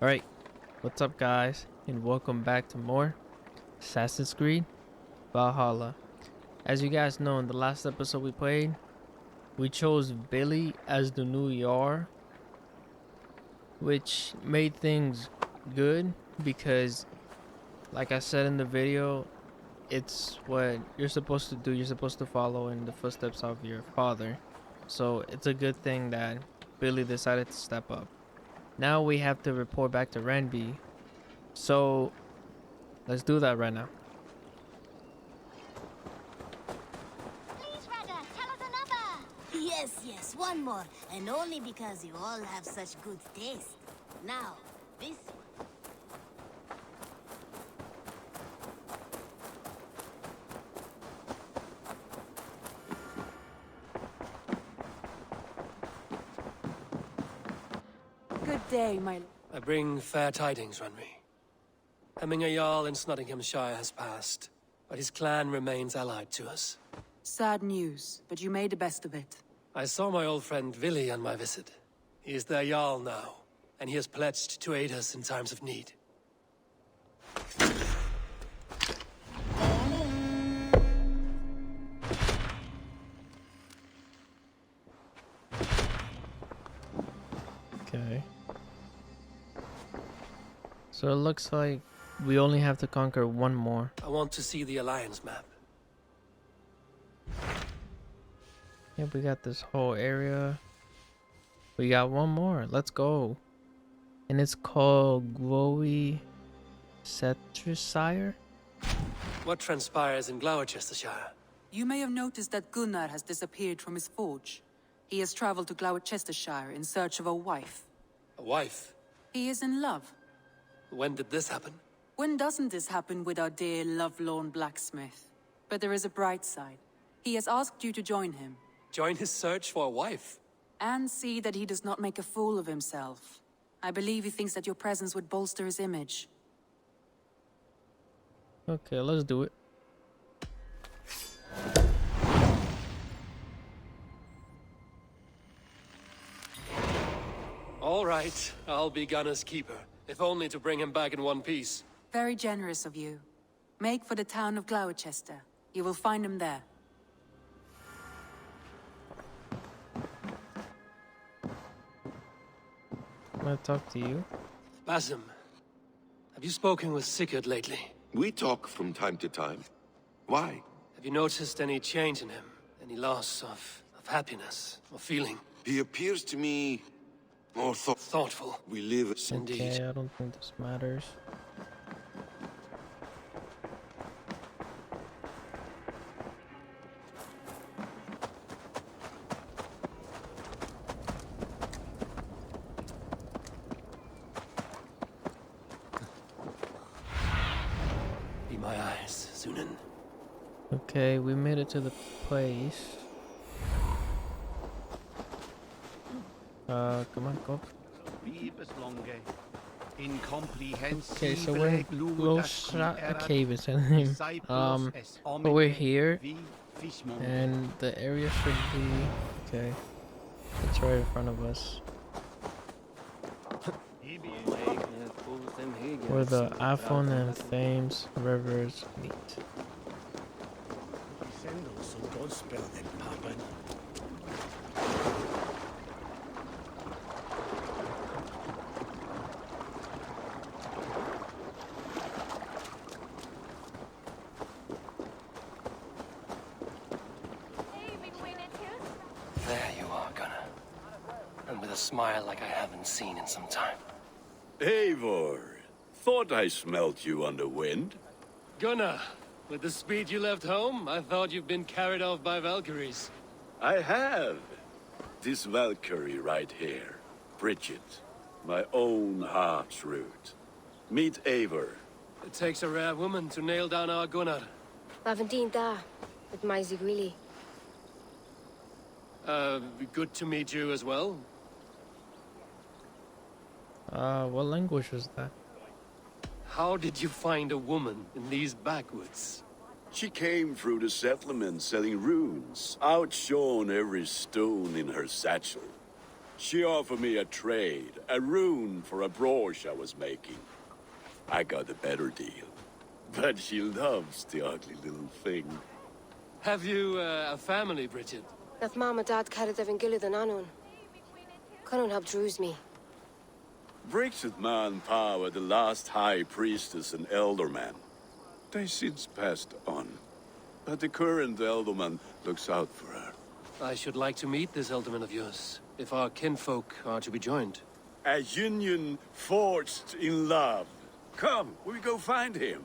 Alright, what's up guys, and welcome back to more Assassin's Creed Valhalla. As you guys know, in the last episode we played, we chose Billy as the new Yar, which made things good because, like I said in the video, it's what you're supposed to do. You're supposed to follow in the footsteps of your father. So it's a good thing that Billy decided to step up. Now we have to report back to Renby. So let's do that right now. Please, Rada, tell us another. Yes, one more. And only because you all have such good taste. Now, this one. Good day, my... I bring fair tidings, Renry. Hemminger Jarl in Nottinghamshire has passed, but his clan remains allied to us. Sad news, but you made the best of it. I saw my old friend Vili on my visit. He is their Jarl now, and he has pledged to aid us in times of need. Okay. So it looks like we only have to conquer one more. I want to see the Alliance map. Yep, we got this whole area. We got one more. Let's go. And it's called Glowy Cetrishire. What transpires in Gloucestershire? You may have noticed that Gunnar has disappeared from his forge. He has traveled to Gloucestershire in search of a wife. A wife? He is in love. When did this happen? When doesn't this happen with our dear lovelorn blacksmith? But there is a bright side. He has asked you to join him. Join his search for a wife? And see that he does not make a fool of himself. I believe he thinks that your presence would bolster his image. Okay, let's do it. All right, I'll be Gunner's keeper, if only to bring him back in one piece. Very generous of you. Make for the town of Gloucester. You will find him there. I'm gonna talk to you. Basim, have you spoken with Sigurd lately? We talk from time to time. Why? Have you noticed any change in him? Any loss of happiness or feeling? He appears to me more Thoughtful. We live Indeed. Okay, I don't think this matters. Be my eyes, Zunin. Okay, we made it to the place. Come on, go. Okay, so we're in a cave, is the name. But we're here, and the area should be okay. It's right in front of us. Where the Afon and Thames rivers meet. There you are, Gunner. And with a smile like I haven't seen in some time. Eivor, thought I smelt you on the wind. Gunnar, with the speed you left home, I thought you've been carried off by Valkyries. I have. This Valkyrie right here, Bridget, my own heart's root. Meet Eivor. It takes a rare woman to nail down our Gunnar. Lavendinta, with my Zigrili. Good to meet you as well. What language was that? How did you find a woman in these backwoods? She came through the settlement selling runes, outshone every stone in her satchel. She offered me a trade, a rune for a brooch I was making. I got a better deal. But she loves the ugly little thing. Have you a family, Bridget? Nath Mom and Dad carried even gilly than Anun. Couldn't have drews me. Bridget Man Pa were the last high priestess and elderman. They since passed on. But the current elderman looks out for her. I should like to meet this elderman of yours, if our kinfolk are to be joined. A union forged in love. Come, we go find him.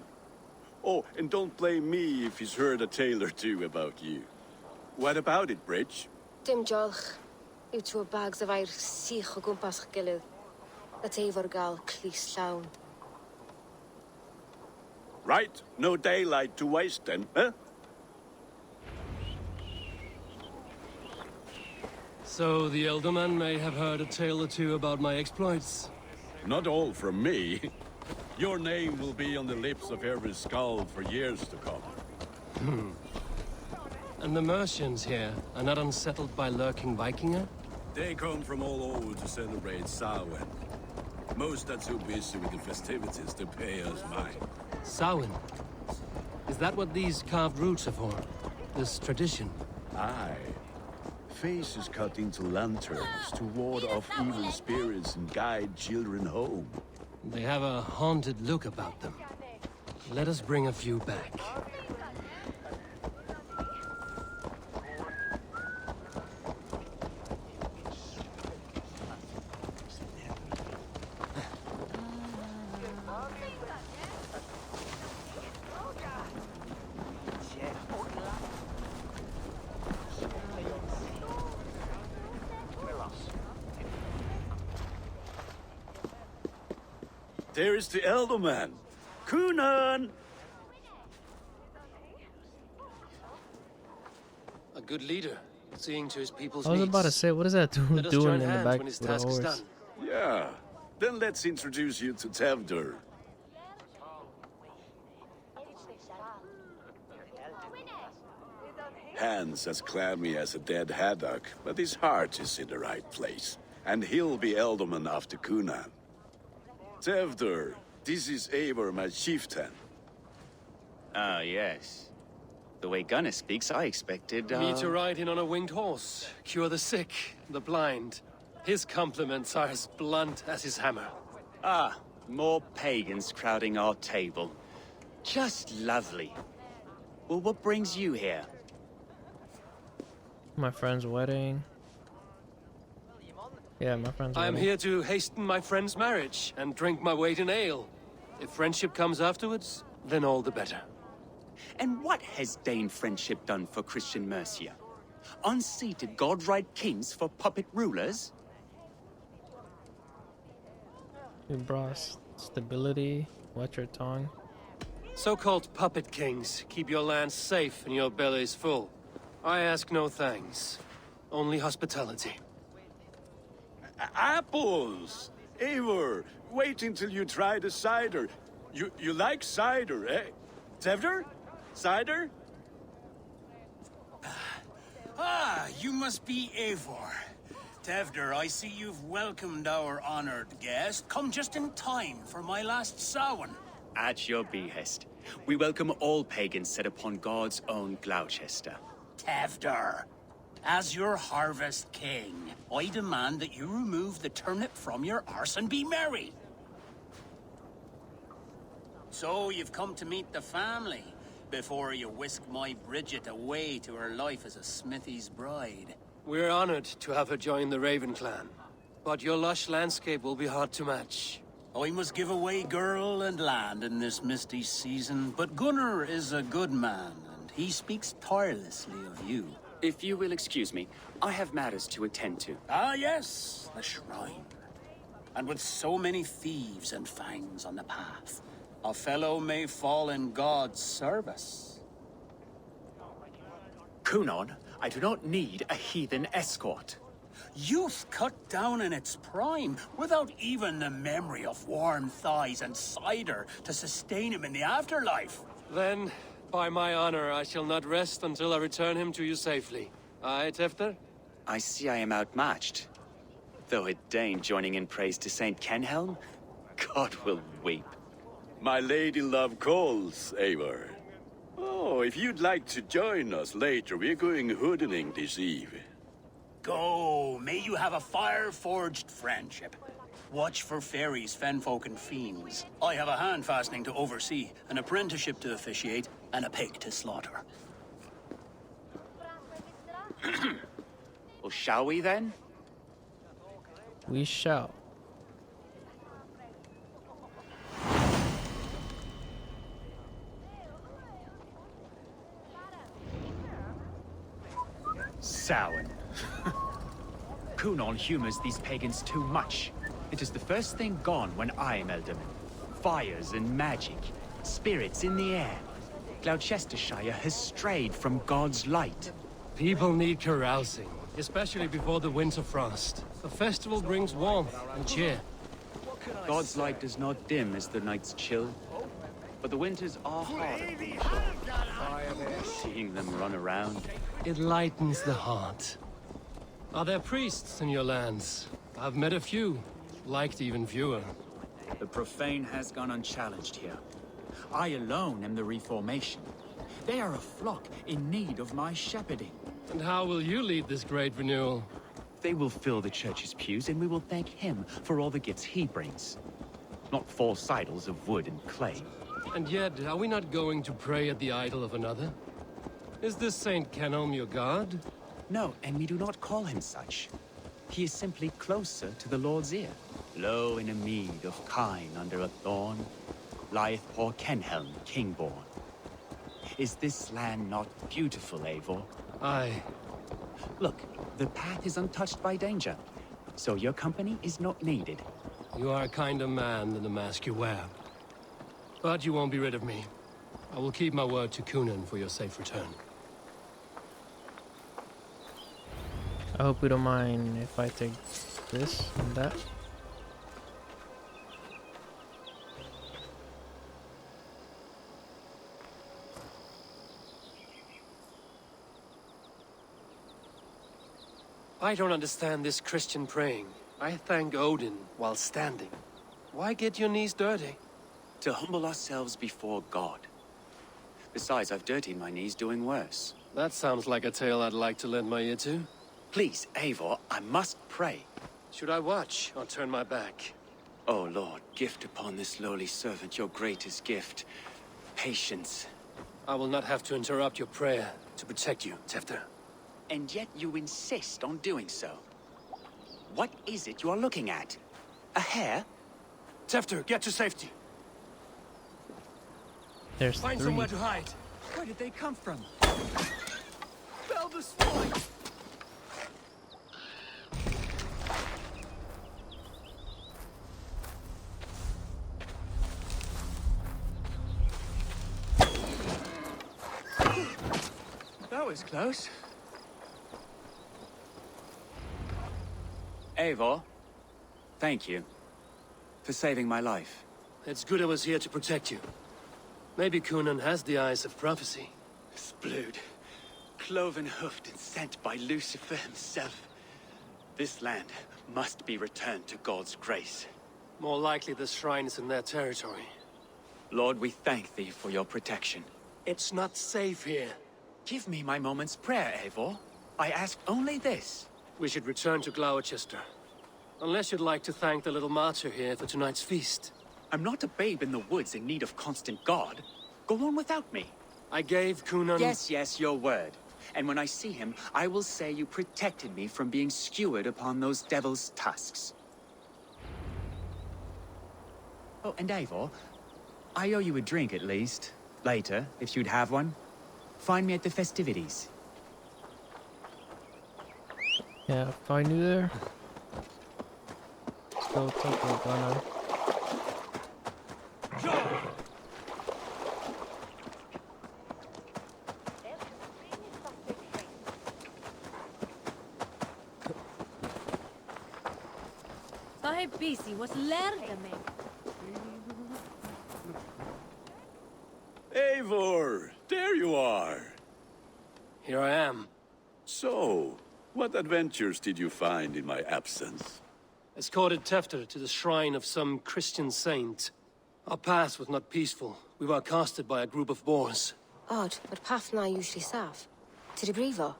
Oh, and don't blame me if he's heard a tale or two about you. What about it, Bridge? Dim jolch. You two bags of air sich o gwmpas gilydd. That Eivor gal clis llawn. Right, no daylight to waste then, huh? So the elderman may have heard a tale or two about my exploits. Not all from me. Your name will be on the lips of every skull for years to come. And the Mercians here are not unsettled by lurking Vikinger? They come from all over to celebrate Samhain. Most are too busy with the festivities to pay us mind. Samhain? Is that what these carved roots are for? This tradition? Aye. Faces cut into lanterns to ward off evil spirits and guide children home. They have a haunted look about them. Let us bring a few back. There is the Elderman. Kunan! A good leader, seeing to his people's I was needs. about to say, what is that Let us doing join in the hands back when his with the task is horse? done. Yeah. Then let's introduce you to Tevder. Hands as clammy as a dead haddock, but his heart is in the right place. And he'll be Elderman after Kunan. Tevder, this is Eivor, my chieftain. Ah, yes. The way Gunnar speaks, I expected, Me to ride in on a winged horse, cure the sick, the blind. His compliments are as blunt as his hammer. Ah, more pagans crowding our table. Just lovely. Well, what brings you here? My friend's wedding. Yeah, my friend's I am wedding. here to hasten my friend's marriage and drink my weight in ale. If friendship comes afterwards, then all the better. And what has Dane friendship done for Christian Mercia? Unseated godright kings for puppet rulers? You brought stability. Watch your tongue. So-called puppet kings keep your lands safe and your bellies full. I ask no thanks, only hospitality. Apples! Eivor, wait until you try the cider. You like cider, eh? Tevder? Cider? Ah, you must be Eivor. Tevder, I see you've welcomed our honored guest. Come just in time for my last Samhain. At your behest. We welcome all pagans set upon God's own Gloucester. Tevder, as your harvest king, I demand that you remove the turnip from your arse and be merry. So you've come to meet the family before you whisk my Bridget away to her life as a smithy's bride. We're honored to have her join the Raven clan, but your lush landscape will be hard to match. I must give away girl and land in this misty season, but Gunnar is a good man, and he speaks tirelessly of you. If you will excuse me, I have matters to attend to. Ah, yes, the shrine. And with so many thieves and fangs on the path, a fellow may fall in God's service. Kunon, I do not need a heathen escort. Youth cut down in its prime, without even the memory of warm thighs and cider to sustain him in the afterlife. Then, by my honor, I shall not rest until I return him to you safely. Aye, Tefter? I see I am outmatched. Though a Dane joining in praise to Saint Kenhelm, God will weep. My lady love calls, Eivor. Oh, if you'd like to join us later, we're going hoodening this eve. Go, may you have a fire-forged friendship. Watch for fairies, fenfolk, and fiends. I have a hand fastening to oversee, an apprenticeship to officiate, and a pig to slaughter. Well, shall we then? We shall. Samhain. Cunon humors these pagans too much. It is the first thing gone when I am Elderman. Fires and magic, spirits in the air. Gloucestershire has strayed from God's light. People need carousing, especially before the winter frost. A festival brings warmth and cheer. God's light does not dim as the nights chill, but the winters are hard. Seeing them run around. It lightens the heart. Are there priests in your lands? I've met a few, liked even fewer. The profane has gone unchallenged here. I alone am the Reformation. They are a flock in need of my shepherding. And how will you lead this great renewal? They will fill the church's pews, and we will thank him for all the gifts he brings. Not false idols of wood and clay. And yet, are we not going to pray at the idol of another? Is this Saint Kenhelm your god? No, and we do not call him such. He is simply closer to the Lord's ear. Low in a mead of kine under a thorn, lieth poor Kenhelm, king-born. Is this land not beautiful, Eivor? Aye. Look, the path is untouched by danger, so your company is not needed. You are a kinder man than the mask you wear. But you won't be rid of me. I will keep my word to Cunon for your safe return. I hope you don't mind if I take this and that. I don't understand this Christian praying. I thank Odin while standing. Why get your knees dirty? To humble ourselves before God. Besides, I've dirtied my knees doing worse. That sounds like a tale I'd like to lend my ear to. Please, Eivor, I must pray. Should I watch or turn my back? Oh Lord, gift upon this lowly servant your greatest gift. Patience. I will not have to interrupt your prayer to protect you, Tefter. And yet you insist on doing so. What is it you are looking at? A hare? Tefter, get to safety. There's Find three. somewhere to hide. Where did they come from? Bell the swine! That was close. Eivor, thank you for saving my life. It's good I was here to protect you. Maybe Cunon has the eyes of prophecy. Splood, cloven-hoofed and sent by Lucifer himself. This land must be returned to God's grace. More likely the shrine is in their territory. Lord, we thank thee for your protection. It's not safe here. Give me my moment's prayer, Eivor. I ask only this. We should return to Gloucester. Unless you'd like to thank the little martyr here for tonight's feast. I'm not a babe in the woods in need of constant guard. Go on without me. I gave Cunon... Yes, your word. And when I see him, I will say you protected me from being skewered upon those devil's tusks. Oh, and Eivor, I owe you a drink at least. Later, if you'd have one. Find me at the festivities. Yeah, find you there. Still take a gunner. Sahib Bisi was lergame. Eivor, there you are. Here I am. So, what adventures did you find in my absence? Escorted Tefter to the shrine of some Christian saint. Our path was not peaceful. We were accosted by a group of boars. Odd, but path na usually safe. To the brievo.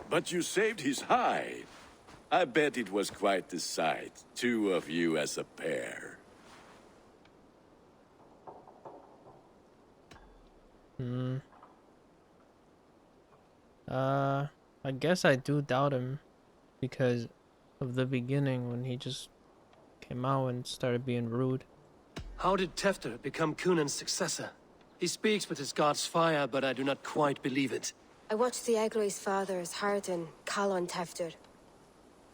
But you saved his hide. I bet it was quite the sight. Two of you as a pair. I guess I do doubt him because of the beginning when he just came out and started being rude. How did Tefter become Cunan's successor? He speaks with his god's fire, but I do not quite believe it. I watched the Egloi's father's Harden, Calon Tefter.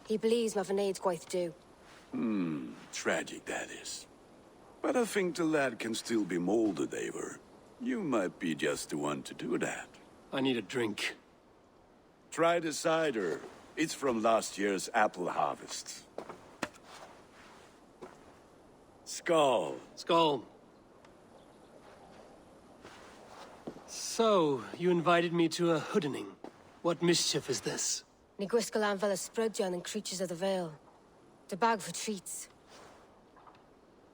He believes Mavanade quite do. Tragic that is. But I think the lad can still be molded, Eivor. You might be just the one to do that. I need a drink. Try the cider. It's from last year's apple harvest. Skull. Skull. So, you invited me to a hoodening. What mischief is this? Ni gwisgalan fel ysbrydion and creatures of the Vale. The bag for treats.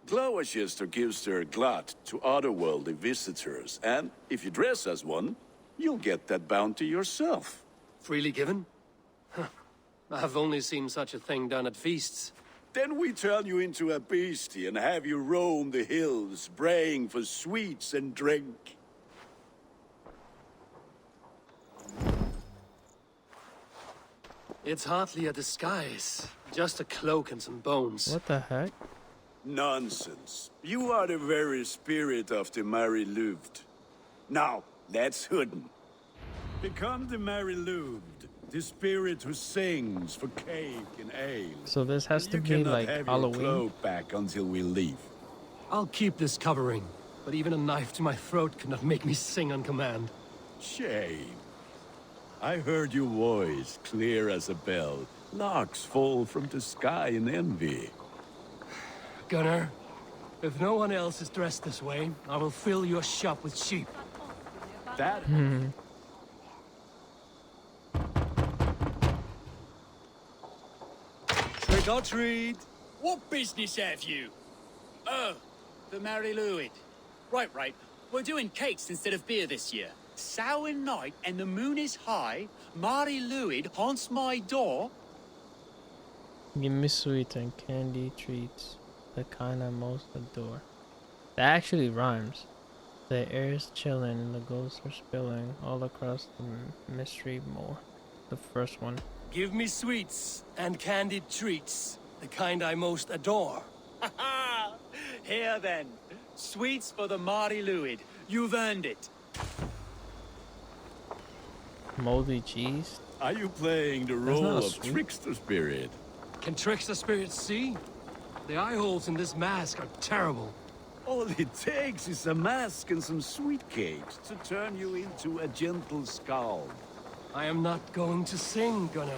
Glowachester gives their glut to otherworldly visitors, and if you dress as one, you'll get that bounty yourself. Freely given? Huh. I have only seen such a thing done at feasts. Then we turn you into a beastie and have you roam the hills, braying for sweets and drink. It's hardly a disguise. Just a cloak and some bones. What the heck? Nonsense. You are the very spirit of the Mary Louved. Now, let's hooden. Become the Mary Louved, the spirit who sings for cake and ale. So this has to be like have Halloween. your cloak back until we leave. I'll keep this covering, but even a knife to my throat could not make me sing on command. Shame. I heard your voice clear as a bell. Larks fall from the sky in envy. Gunnar, if no one else is dressed this way, I will fill your shop with sheep. That... Trick or treat! What business have you? Oh, the Mary Louid. Right. We're doing cakes instead of beer this year. Samhain night and the moon is high. Mary Louid haunts my door. Give me sweet and candy treats, the kind I most adore. That actually rhymes. The air is chilling and the ghosts are spilling all across the mystery moor. The first one. Give me sweets and candied treats, the kind I most adore. Ha ha! Here then. Sweets for the Mary Louid. You've earned it. Moldy cheese? Are you playing the That's role not of sweet. trickster spirit? Can trickster spirits see? The eye holes in this mask are terrible. All it takes is a mask and some sweet cakes to turn you into a gentle skull. I am not going to sing, Gunnar.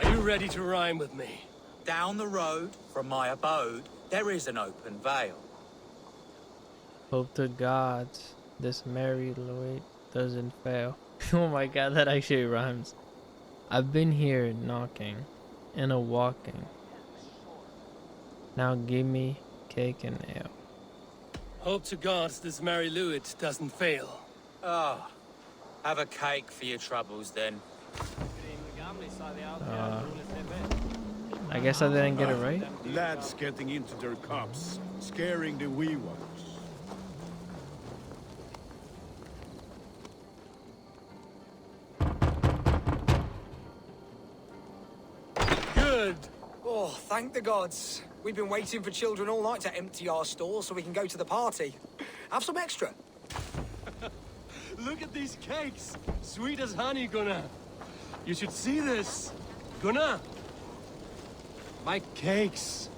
Are you ready to rhyme with me? Down the road from my abode, there is an open vale. Hope to gods this Mary Lloyd doesn't fail. Oh my god, that actually rhymes. I've been here knocking and a walking. Now give me cake and ale. Hope to gods this Mary Louid doesn't fail. Ah, have a cake for your troubles then. I guess I didn't get it right. Lads getting into their cups, scaring the wee ones. Good! Oh, thank the gods. We've been waiting for children all night to empty our stores so we can go to the party. Have some extra. Look at these cakes! Sweet as honey, Gunnar. You should see this. Gunnar! My cakes.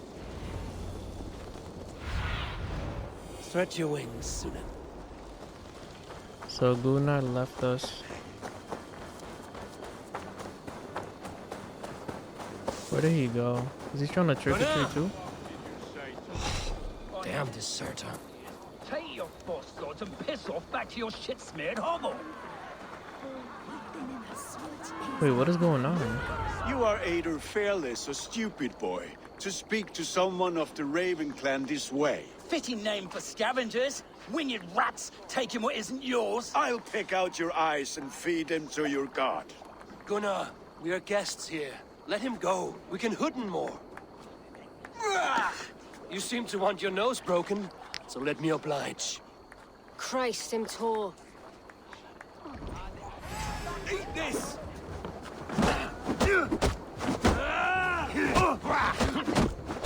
Stretch your wings, Sunan. So Gunnar left us Where did he go? Is he trying to trick or treat too? Damn deserter. Take your boss swords and piss off back to your shit-smeared hovel. Wait, what is going on? You are either fearless or stupid, boy, to speak to someone of the Raven clan this way. Fitting name for scavengers. Winged rats taking what isn't yours. I'll pick out your eyes and feed them to your god. Gunnar, we are guests here. Let him go. We can hooden more. You seem to want your nose broken, so let me oblige. Christ, him tall. Eat this!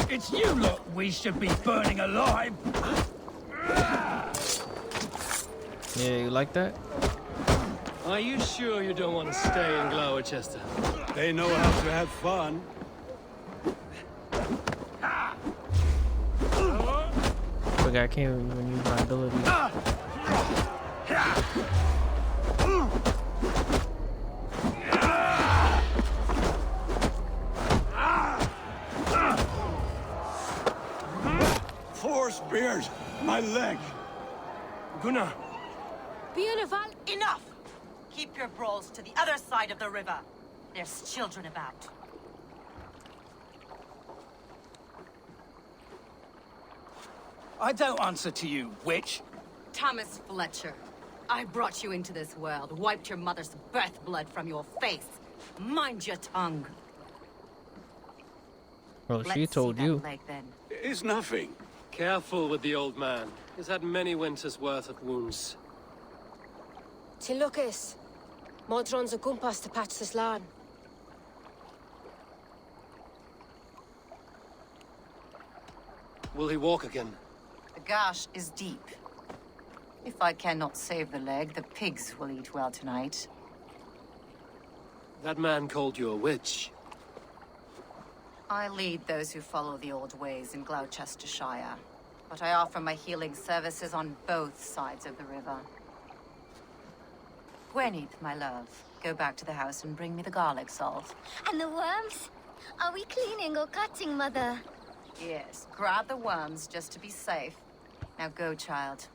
It's you lot we should be burning alive. Yeah, you like that? Are you sure you don't want to stay in Gloucester? They know how to have fun. Look, I can't even use my abilities. Force beard, my leg. Gunnar! Enough! Keep your brawls to the other side of the river. There's children about. I don't answer to you, witch. Thomas Fletcher, I brought you into this world, wiped your mother's birth blood from your face. Mind your tongue. Well, she Let's told see that you. leg, then. It's nothing. Careful with the old man. He's had many winters' worth of wounds. Ti Lucas. Modron's a gumpas to patch this land. Will he walk again? The gash is deep. If I cannot save the leg, the pigs will eat well tonight. That man called you a witch. I lead those who follow the old ways in Gloucestershire, but I offer my healing services on both sides of the river. Gweneth, my love, go back to the house and bring me the garlic salt. And the worms? Are we cleaning or cutting, Mother? Yes, grab the worms just to be safe. Now go, child.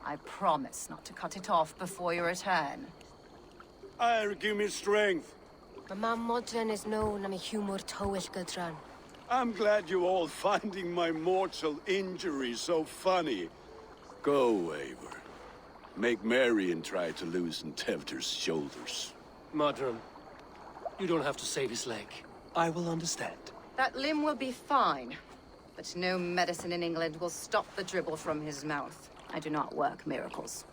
I promise not to cut it off before you return. Give me strength. My mam Modron is known am a humor towill gudran. I'm glad you all finding my mortal injury so funny. Go, Eivor. Make merry and try to loosen Tevder's shoulders. Modron, you don't have to save his leg. I will understand. That limb will be fine, but no medicine in England will stop the dribble from his mouth. I do not work miracles.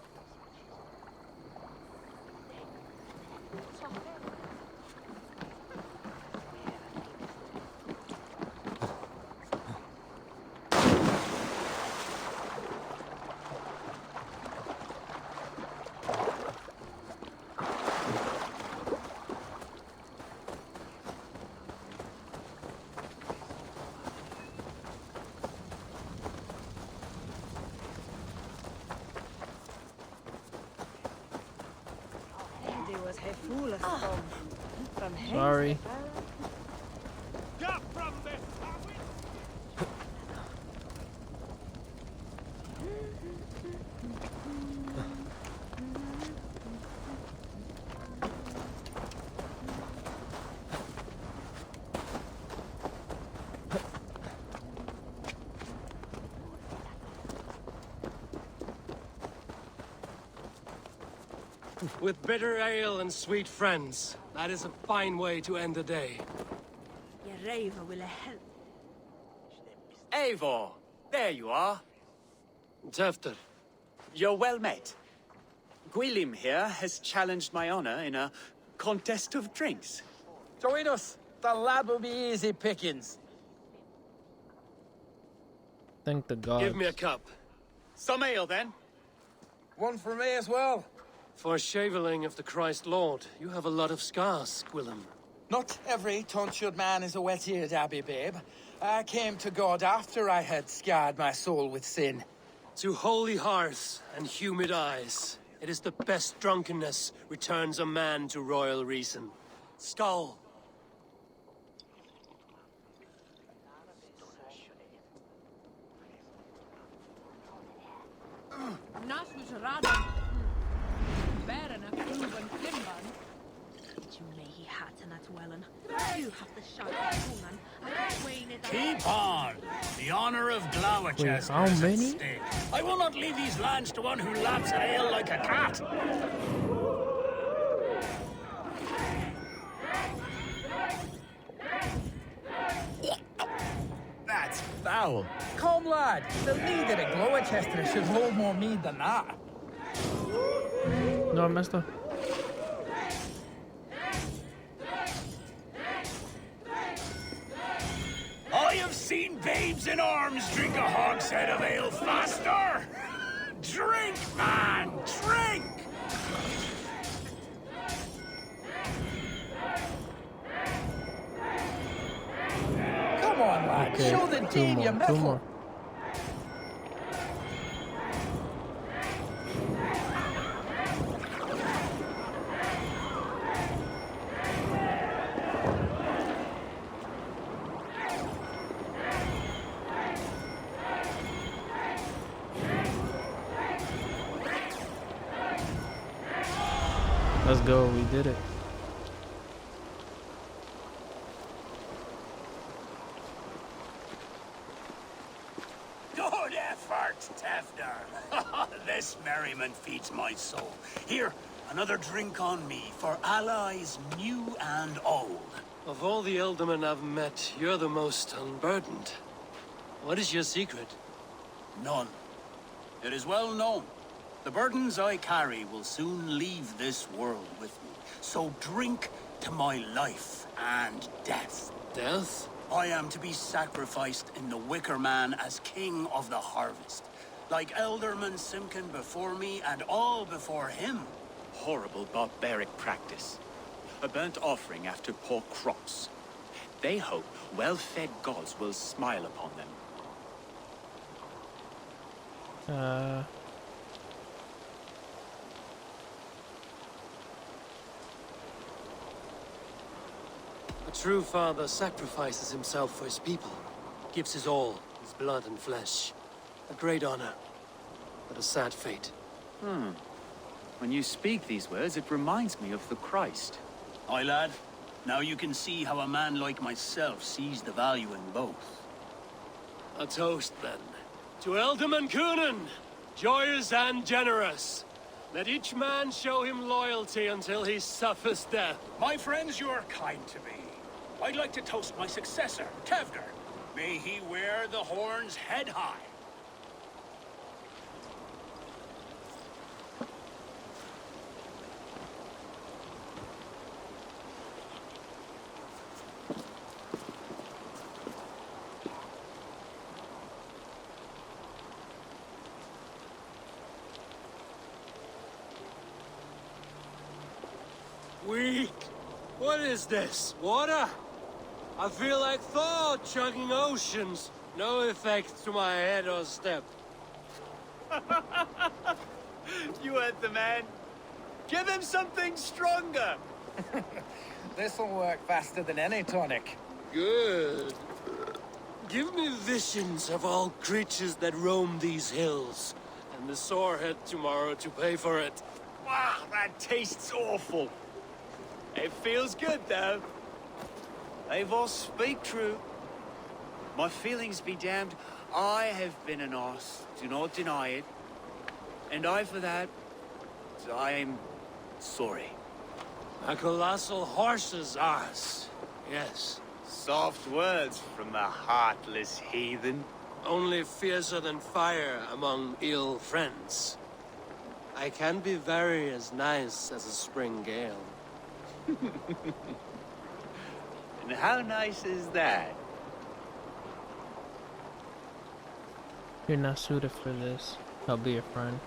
Sorry. With bitter ale and sweet friends, that is a fine way to end the day. Eivor, there you are. Tefter. You're well met. Gwilym here has challenged my honor in a contest of drinks. Join us. The lab will be easy pickings. Thank the gods. Give me a cup. Some ale, then. One for me as well. For a shaveling of the Christ Lord, you have a lot of scars, Gwilym. Not every tonsured man is a wet-eared abbey, babe. I came to God after I had scarred my soul with sin. To holy hearths and humid eyes, it is the best drunkenness returns a man to royal reason. Skull. Keep on! The honor of Gloucester how is at many? stake. I will not leave these lands to one who laps at ale like a cat. That's foul. Come, lad. The leader of Gloucester should hold more mead than that. No, I messed up. I have seen babes in arms drink a hogshead of ale faster! Drink, man! Drink! Come on, lad. Okay, Show the team your two mettle. more. Let's go, we did it. Good effort, Tefner. This merriment feeds my soul. Here, another drink on me for allies new and old. Of all the ealdormen I've met, you're the most unburdened. What is your secret? None. It is well known. The burdens I carry will soon leave this world with me. So drink to my life and death. Death? I am to be sacrificed in the Wicker Man as king of the harvest. Like Elderman Simkin before me and all before him. Horrible barbaric practice. A burnt offering after poor crops. They hope well-fed gods will smile upon them. A true father sacrifices himself for his people. Gives his all, his blood and flesh. A great honor, but a sad fate. When you speak these words, it reminds me of the Christ. Aye, lad. Now you can see how a man like myself sees the value in both. A toast, then. To Ealdorman Coonan, joyous and generous. Let each man show him loyalty until he suffers death. My friends, you are kind to me. I'd like to toast my successor, Tefner. May he wear the horns head high. Weak. What is this? Water? I feel like Thor chugging oceans. No effect to my head or step. You heard the man. Give him something stronger. This'll work faster than any tonic. Good. Give me visions of all creatures that roam these hills, and the sorehead tomorrow to pay for it. Wow, that tastes awful. It feels good, though. Eivor, speak true. My feelings be damned. I have been an arse. Do not deny it. And I, for that, I am sorry. A colossal horse's arse. Yes. Soft words from the heartless heathen. Only fiercer than fire among ill friends. I can be very as nice as a spring gale. And how nice is that? You're not suited for this. I'll be your friend.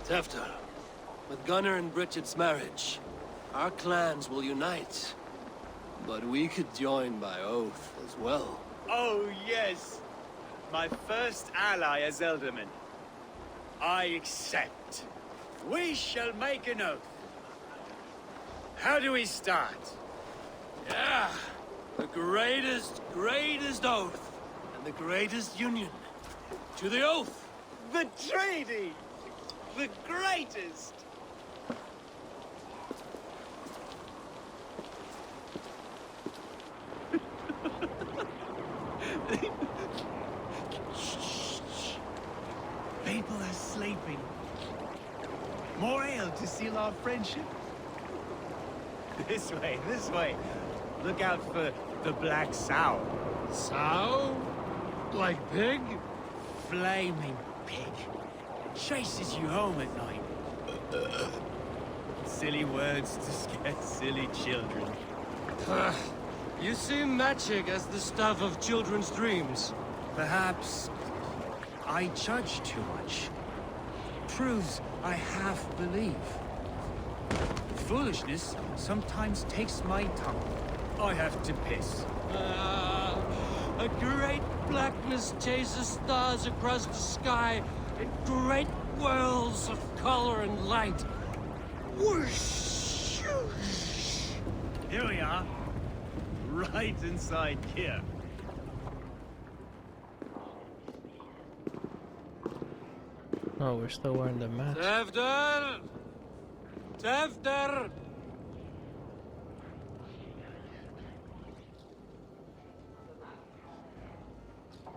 Tefter, with Gunnar and Bridget's marriage, our clans will unite. But we could join by oath as well. Oh, yes. My first ally as Ealdorman. I accept. We shall make an oath. How do we start? Yeah, the greatest oath, and the greatest union. To the oath! The treaty! The greatest! People are sleeping. More ale to seal our friendship. This way, this way. Look out for the black sow. Sow? Like pig? Flaming pig. Chases you home at night. Silly words to scare silly children. You see magic as the stuff of children's dreams. Perhaps I judge too much. Proves I half believe. Foolishness sometimes takes my tongue. I have to piss. A great blackness chases stars across the sky in great whirls of color and light. Whoosh! Here we are. Right inside here. Oh, we're still wearing the mask. Tevder! Tevder!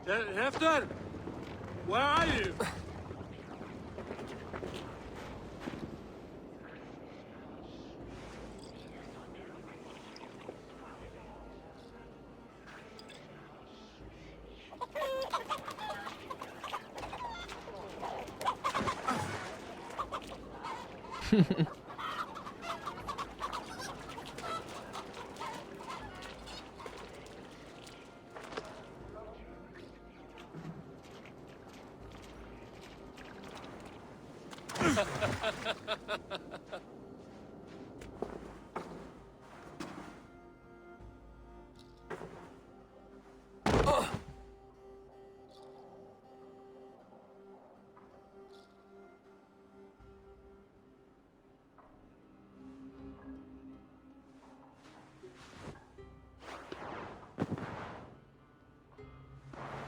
Tevder! Where are you?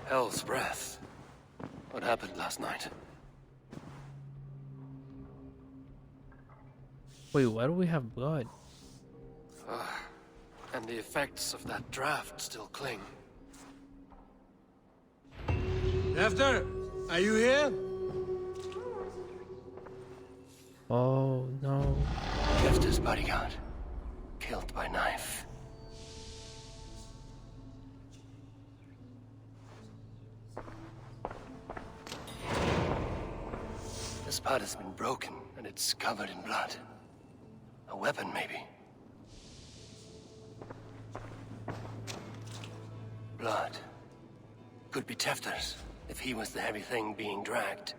Hell's breath. What happened last night? Wait, why do we have blood? And the effects of that draft still cling. Tevder, are you here? Oh no. Tefter's bodyguard. Killed by knife. This part has been broken, and it's covered in blood. A weapon, maybe. Blood. Could be Tefter's, if he was the heavy thing being dragged.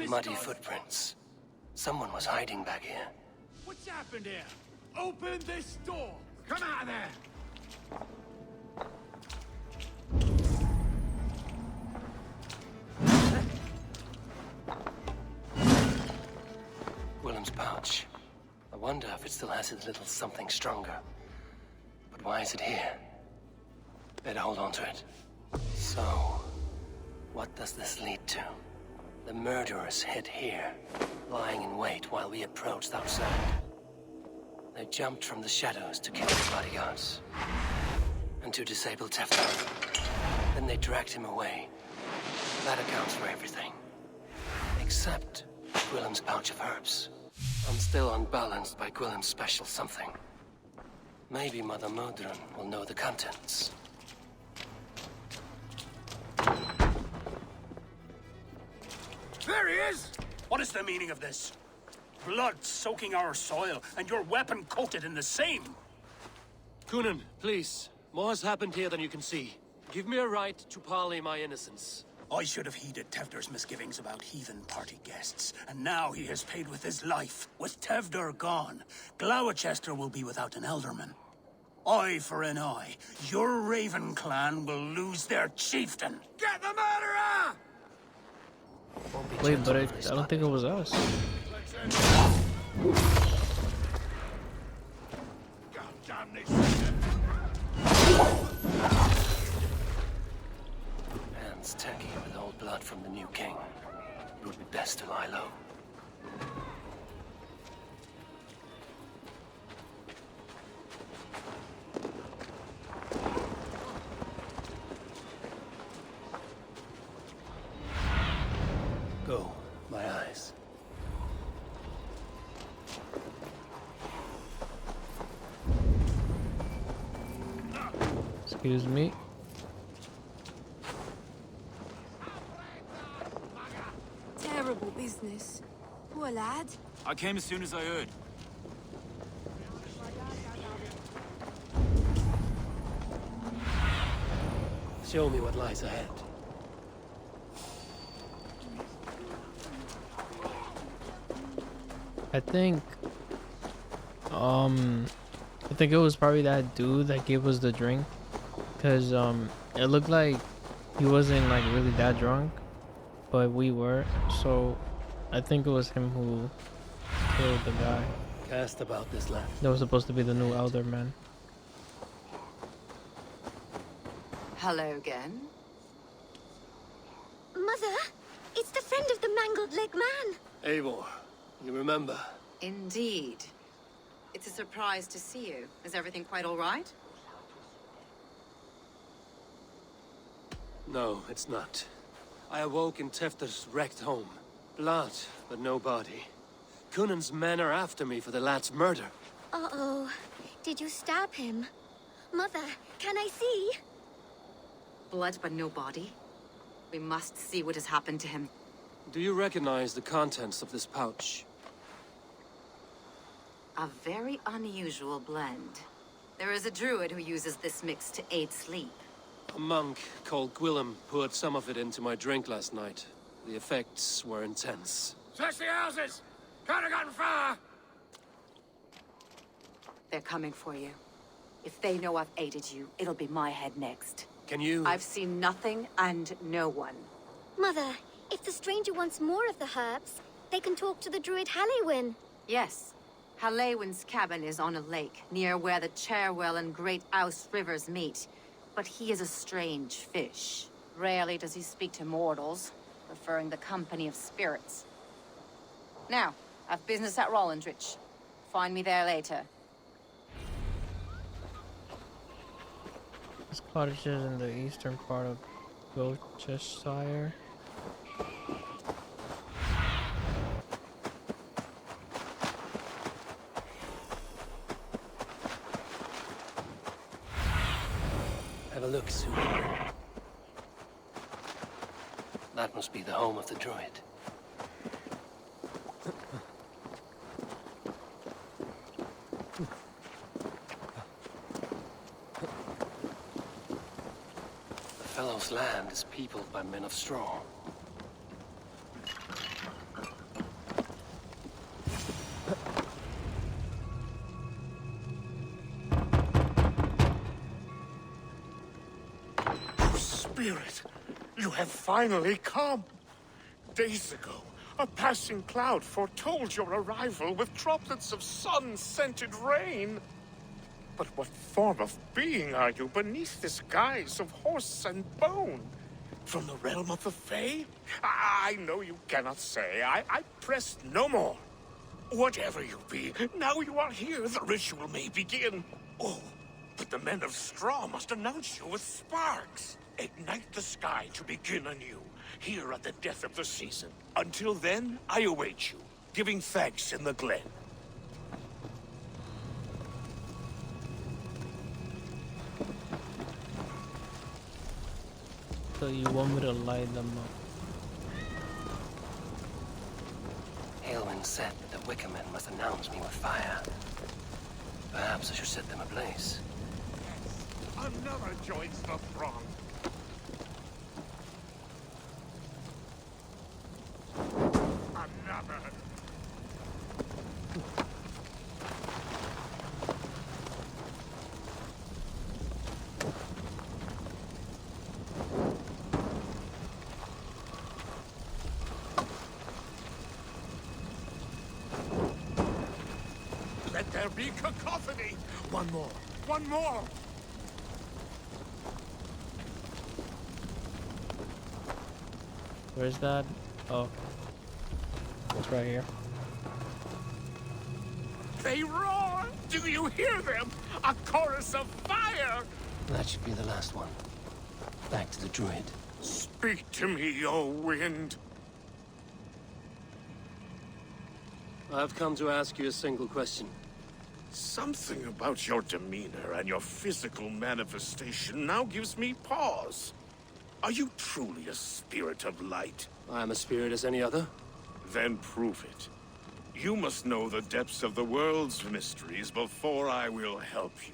Muddy footprints. Someone was hiding back here. What's happened here? Open this door! Come out of there! Willem's pouch. I wonder if it still has its little something stronger. But why is it here? Better hold on to it. So, what does this lead to? The murderers hid here, lying in wait while we approached outside. They jumped from the shadows to kill the bodyguards. And to disable Tefter. Then they dragged him away. That accounts for everything. Except Gwillem's pouch of herbs. I'm still unbalanced by Gwillem's special something. Maybe Mother Modron will know the contents. There he is! What is the meaning of this? Blood soaking our soil, and your weapon coated in the same! Kunin, please. More has happened here than you can see. Give me a right to parley my innocence. I should have heeded Tevder's misgivings about heathen party guests, and now he has paid with his life. With Tevder gone, Gloucester will be without an alderman. Eye for an eye. Your Raven clan will lose their chieftain. Get the murderer! Wait, but I don't think it was us. Hands tacky with old blood from the new king. It would be best to lie low. Go, my eyes. Excuse me. Terrible business. Poor lad. I came as soon as I heard. Show me what lies ahead. I think it was probably that dude that gave us the drink, cause it looked like he wasn't like really that drunk, but we were. So I think it was him who killed the guy. Cast about this land. That was supposed to be the new elder man. Hello again. Mother, it's the friend of the mangled leg man. Eivor, you remember? Indeed. It's a surprise to see you. Is everything quite all right? No, it's not. I awoke in Tefter's wrecked home. Blood, but no body. Cunan's men are after me for the lad's murder. Uh-oh. Did you stab him? Mother, can I see? Blood but no body? We must see what has happened to him. Do you recognize the contents of this pouch? A very unusual blend. There is a druid who uses this mix to aid sleep. A monk called Gwillem poured some of it into my drink last night. The effects were intense. Search the houses! Can't have gotten far! They're coming for you. If they know I've aided you, it'll be my head next. Can you... I've seen nothing and no one. Mother, if the stranger wants more of the herbs, they can talk to the druid Halewyn. Yes. Halewyn's cabin is on a lake, near where the Cherwell and Great Ouse rivers meet. But he is a strange fish. Rarely does he speak to mortals, preferring the company of spirits. Now, I've business at Rolandrich. Find me there later. This cottage is in the eastern part of Gloucestershire. Have a look, Sue. That must be the home of the druid. The fellow's land is peopled by men of straw. Spirit, you have finally come. Days ago, a passing cloud foretold your arrival with droplets of sun-scented rain. But what form of being are you beneath this guise of horse and bone? From the realm of the Fae? I know you cannot say. I press no more. Whatever you be, now you are here, the ritual may begin. Oh, but the men of straw must announce you with sparks. Ignite the sky to begin anew, here at the death of the season. Until then, I await you, giving thanks in the glen. So you want me to light them up? Halewyn said that the Wicker Men must announce me with fire. Perhaps I should set them ablaze. Another joins the throng. Another. be cacophony. One more. One more. Where's that? Oh. It's right here. They roar! Do you hear them? A chorus of fire! That should be the last one. Back to the druid. Speak to me, O wind. I've come to ask you a single question. Something about your demeanor and your physical manifestation now gives me pause. Are you truly a spirit of light? I am a spirit as any other. Then prove it. You must know the depths of the world's mysteries before I will help you.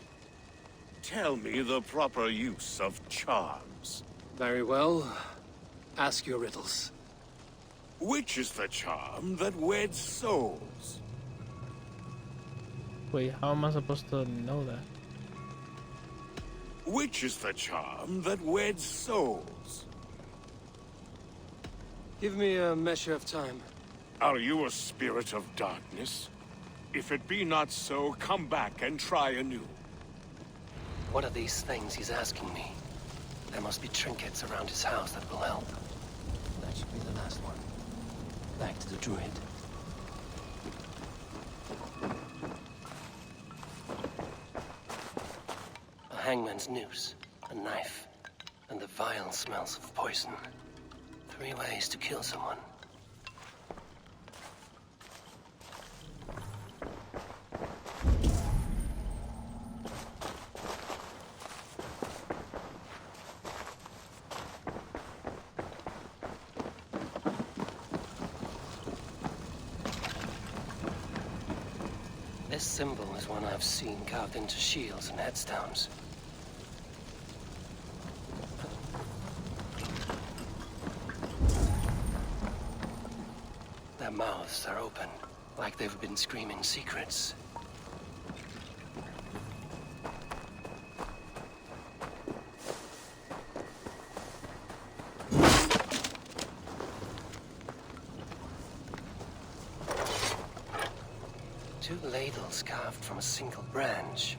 Tell me the proper use of charms. Very well. Ask your riddles. Which is the charm that weds souls? Wait, how am I supposed to know that? Which is the charm that weds souls? Give me a measure of time. Are you a spirit of darkness? If it be not so, come back and try anew. What are these things he's asking me? There must be trinkets around his house that will help. That should be the last one. Back to the druid. A hangman's noose, a knife, and the vile smells of poison. 3 ways to kill someone. This symbol is one I've seen carved into shields and headstones. Their mouths are open, like they've been screaming secrets. Two ladles carved from a single branch.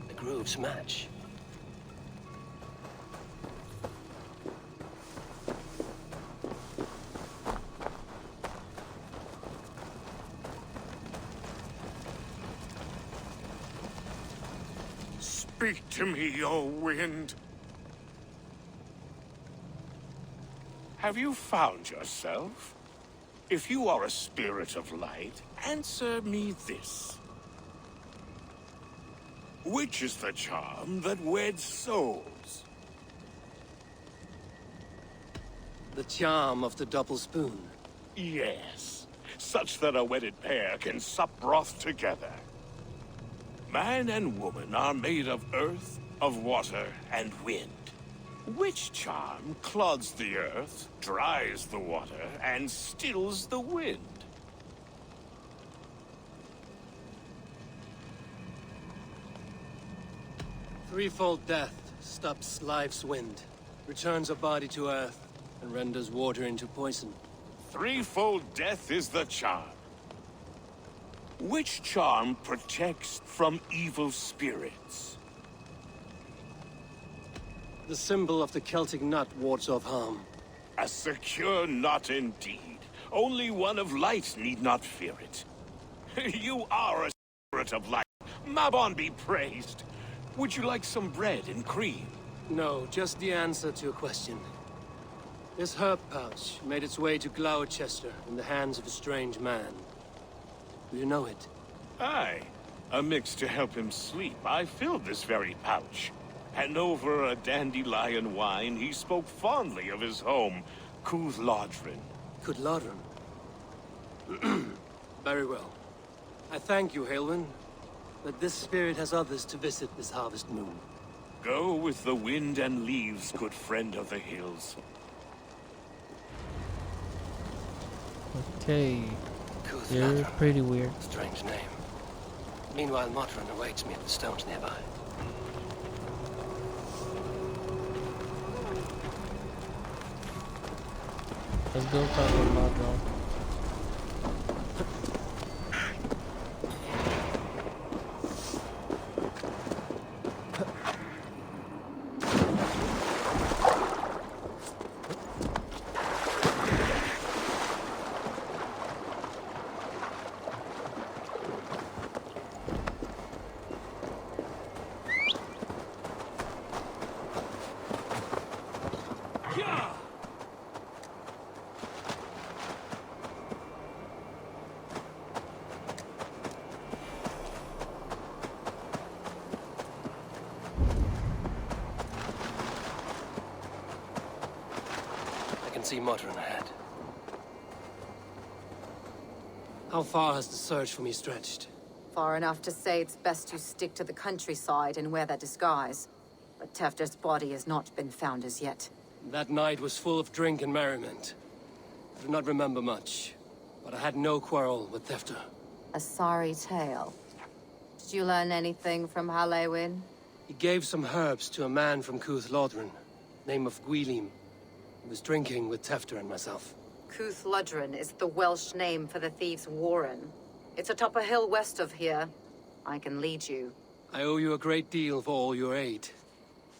The grooves match. Speak to me, O wind. Have you found yourself? If you are a spirit of light, answer me this. Which is the charm that weds souls? The charm of the double spoon. Yes, such that a wedded pair can sup broth together. Man and woman are made of earth, of water, and wind. Which charm clods the earth, dries the water, and stills the wind? Threefold death stops life's wind, returns a body to earth, and renders water into poison. Threefold death is the charm. Which charm protects from evil spirits? The symbol of the Celtic nut wards off harm. A secure knot indeed. Only one of light need not fear it. You are a spirit of light. Mabon be praised. Would you like some bread and cream? No, just the answer to a question. This herb pouch made its way to Gloucester in the hands of a strange man. Do you know it? Aye. A mix to help him sleep. I filled this very pouch. And over a dandelion wine, he spoke fondly of his home, Cooth-Lodrin. Cooth-Lodrin? Very well. I thank you, Halwyn, but this spirit has others to visit this harvest moon. Go with the wind and leaves, good friend of the hills. Okay. You're pretty weird. Strange name. Meanwhile, Modron awaits me at the stones nearby. Let's go talk with Modron. see Modron ahead. How far has the search for me stretched? Far enough to say it's best you stick to the countryside and wear that disguise. But Tefter's body has not been found as yet. That night was full of drink and merriment. I do not remember much, but I had no quarrel with Tefter. A sorry tale. Did you learn anything from Halewin? He gave some herbs to a man from Cuth Lodren, name of Gwylim. He was drinking with Tefter and myself. Cuth Lodren is the Welsh name for the thieves' warren. It's atop a hill west of here. I can lead you. I owe you a great deal for all your aid.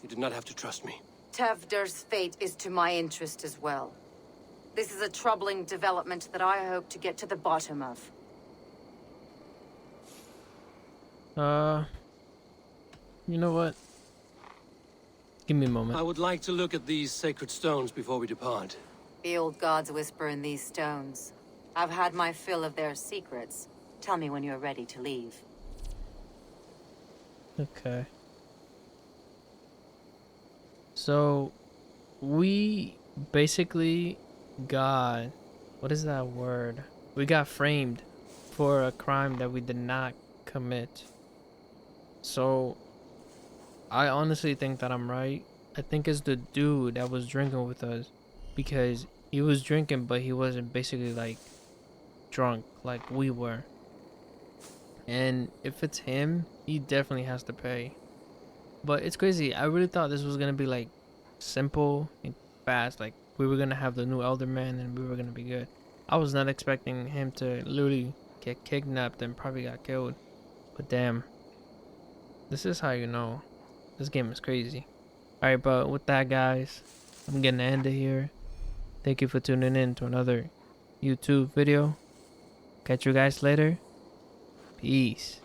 You do not have to trust me. Tevder's fate is to my interest as well. This is a troubling development that I hope to get to the bottom of. You know what? Give me a moment. I would like to look at these sacred stones before we depart. The old gods whisper in these stones. I've had my fill of their secrets. Tell me when you're ready to leave. Okay. So, we basically got... What is that word? We got framed for a crime that we did not commit. So, I honestly think that I'm right. I think it's the dude that was drinking with us. Because he was drinking, but he wasn't basically like drunk like we were. And if it's him, he definitely has to pay. But it's crazy. I really thought this was gonna be like simple and fast. Like we were gonna have the new Elder Man and we were gonna be good. I was not expecting him to literally get kidnapped and probably got killed. But damn. This is how you know. This game is crazy. Alright, but with that, guys, I'm gonna end it here. Thank you for tuning in to another YouTube video. Catch you guys later. Peace.